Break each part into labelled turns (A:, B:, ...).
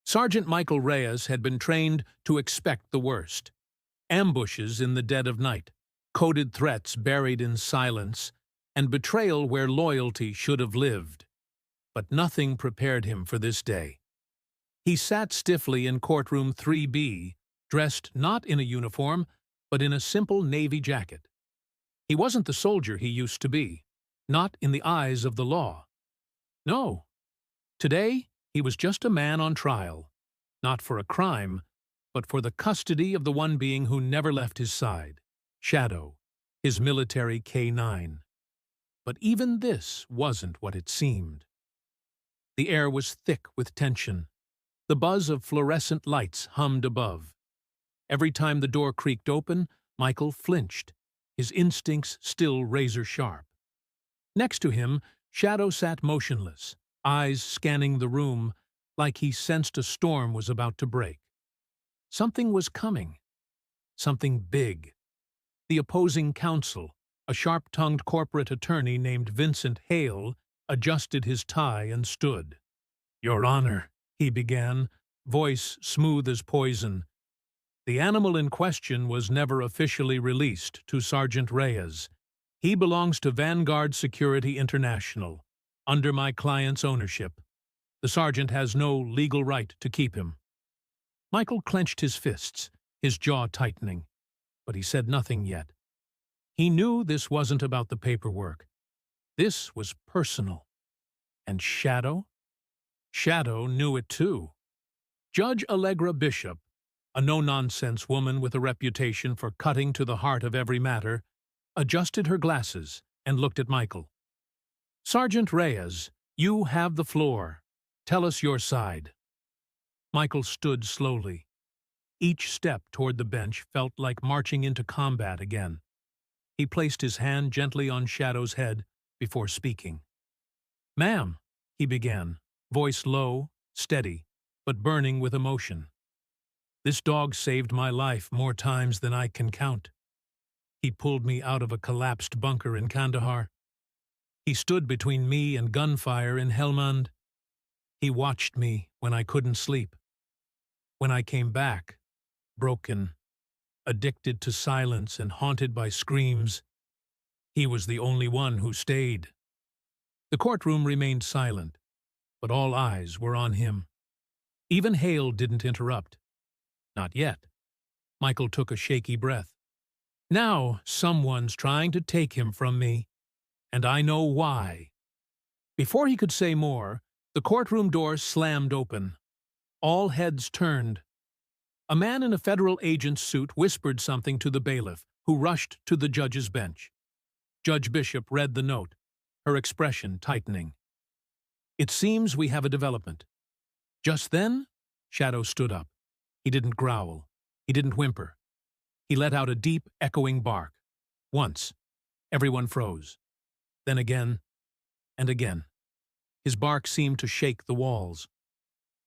A: Sergeant Michael Reyes had been trained to expect the worst. Ambushes in the dead of night, coded threats buried in silence, and betrayal where loyalty should have lived. But nothing prepared him for this day. He sat stiffly in courtroom 3B, dressed not in a uniform, but in a simple navy jacket. He wasn't the soldier he used to be, not in the eyes of the law. No. Today, he was just a man on trial, not for a crime, but for the custody of the one being who never left his side, Shadow, his military K9. But even this wasn't what it seemed. The air was thick with tension. The buzz of fluorescent lights hummed above. Every time the door creaked open, Michael flinched, his instincts still razor-sharp. Next to him, Shadow sat motionless, eyes scanning the room, like he sensed a storm was about to break. Something was coming. Something big. The opposing counsel, a sharp-tongued corporate attorney named Vincent Hale, adjusted his tie and stood. "Your Honor," he began, voice smooth as poison. The animal in question was never officially released to Sergeant Reyes. He belongs to Vanguard Security International, under my client's ownership. The sergeant has no legal right to keep him. Michael clenched his fists, his jaw tightening, but he said nothing yet. He knew this wasn't about the paperwork. This was personal. And Shadow? Shadow knew it too. Judge Allegra Bishop, a no-nonsense woman with a reputation for cutting to the heart of every matter, adjusted her glasses and looked at Michael. "Sergeant Reyes, you have the floor. Tell us your side." Michael stood slowly. Each step toward the bench felt like marching into combat again. He placed his hand gently on Shadow's head before speaking. "Ma'am," he began, voice low, steady, but burning with emotion. "This dog saved my life more times than I can count. He pulled me out of a collapsed bunker in Kandahar. He stood between me and gunfire in Helmand. He watched me when I couldn't sleep. When I came back, broken, addicted to silence and haunted by screams, he was the only one who stayed." The courtroom remained silent, but all eyes were on him. Even Hale didn't interrupt. Not yet. Michael took a shaky breath. "Now someone's trying to take him from me, and I know why." Before he could say more, the courtroom door slammed open. All heads turned. A man in a federal agent's suit whispered something to the bailiff, who rushed to the judge's bench. Judge Bishop read the note, her expression tightening. "It seems we have a development." Just then, Shadow stood up. He didn't growl. He didn't whimper. He let out a deep, echoing bark. Once, everyone froze. Then again, and again. His bark seemed to shake the walls.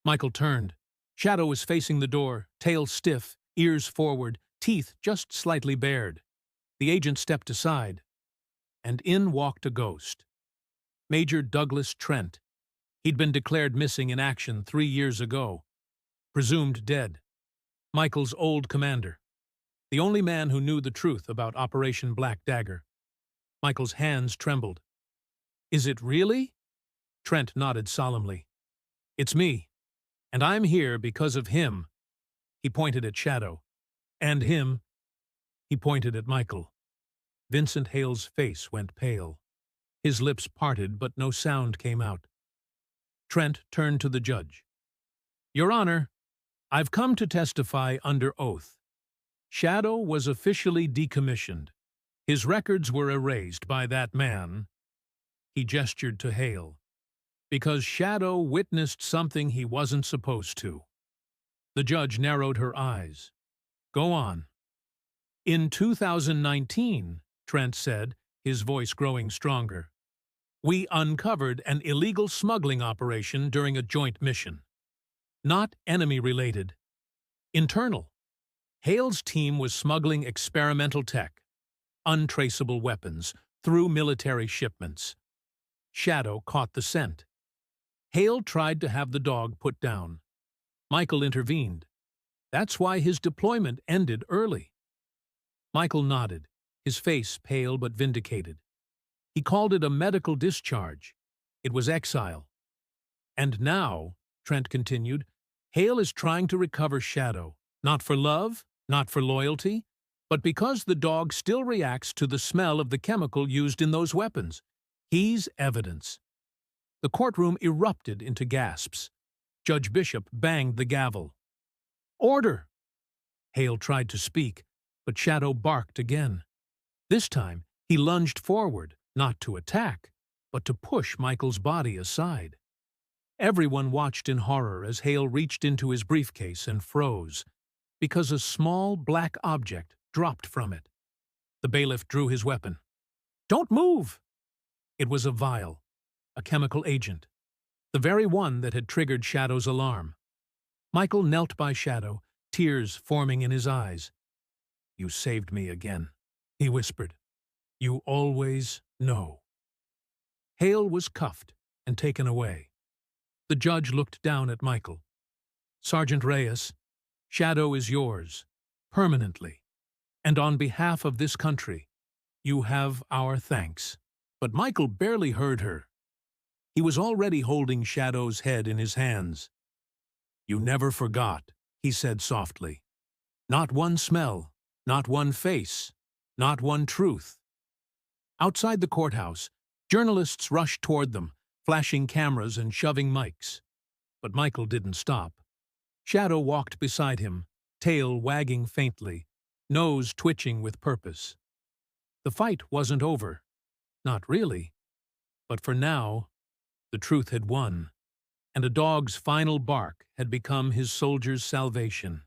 A: Michael turned. Shadow was facing the door, tail stiff, ears forward, teeth just slightly bared. The agent stepped aside, and in walked a ghost. Major Douglas Trent. He'd been declared missing in action 3 years ago. Presumed dead. Michael's old commander. The only man who knew the truth about Operation Black Dagger. Michael's hands trembled. "Is it really?" Trent nodded solemnly. "It's me, and I'm here because of him." He pointed at Shadow. "And him." He pointed at Michael. Vincent Hale's face went pale. His lips parted, but no sound came out. Trent turned to the judge. "Your Honor, I've come to testify under oath. Shadow was officially decommissioned. His records were erased by that man," he gestured to Hale, "because Shadow witnessed something he wasn't supposed to." The judge narrowed her eyes. "Go on." "In 2019, Trent said, his voice growing stronger, "we uncovered an illegal smuggling operation during a joint mission. Not enemy-related. Internal. Hale's team was smuggling experimental tech, untraceable weapons, through military shipments. Shadow caught the scent. Hale tried to have the dog put down. Michael intervened. That's why his deployment ended early. Michael nodded, his face pale but vindicated. He called it a medical discharge. It was exile. And now, Trent continued, Hale is trying to recover Shadow, not for love, not for loyalty, but because the dog still reacts to the smell of the chemical used in those weapons. He's evidence. The courtroom erupted into gasps. Judge Bishop banged the gavel. Order! Hale tried to speak, but Shadow barked again. This time, he lunged forward, not to attack, but to push Michael's body aside. Everyone watched in horror as Hale reached into his briefcase and froze, because a small black object dropped from it. The bailiff drew his weapon. Don't move! It was a vial, a chemical agent, the very one that had triggered Shadow's alarm. Michael knelt by Shadow, tears forming in his eyes. You saved me again, he whispered. You always know. Hale was cuffed and taken away. The judge looked down at Michael. Sergeant Reyes, Shadow is yours, permanently. And on behalf of this country, you have our thanks. But Michael barely heard her. He was already holding Shadow's head in his hands. You never forgot, he said softly. Not one smell, not one face, not one truth. Outside the courthouse, journalists rushed toward them, flashing cameras and shoving mics. But Michael didn't stop. Shadow walked beside him, tail wagging faintly, nose twitching with purpose. The fight wasn't over. Not really. But for now, the truth had won, and a dog's final bark had become his soldier's salvation.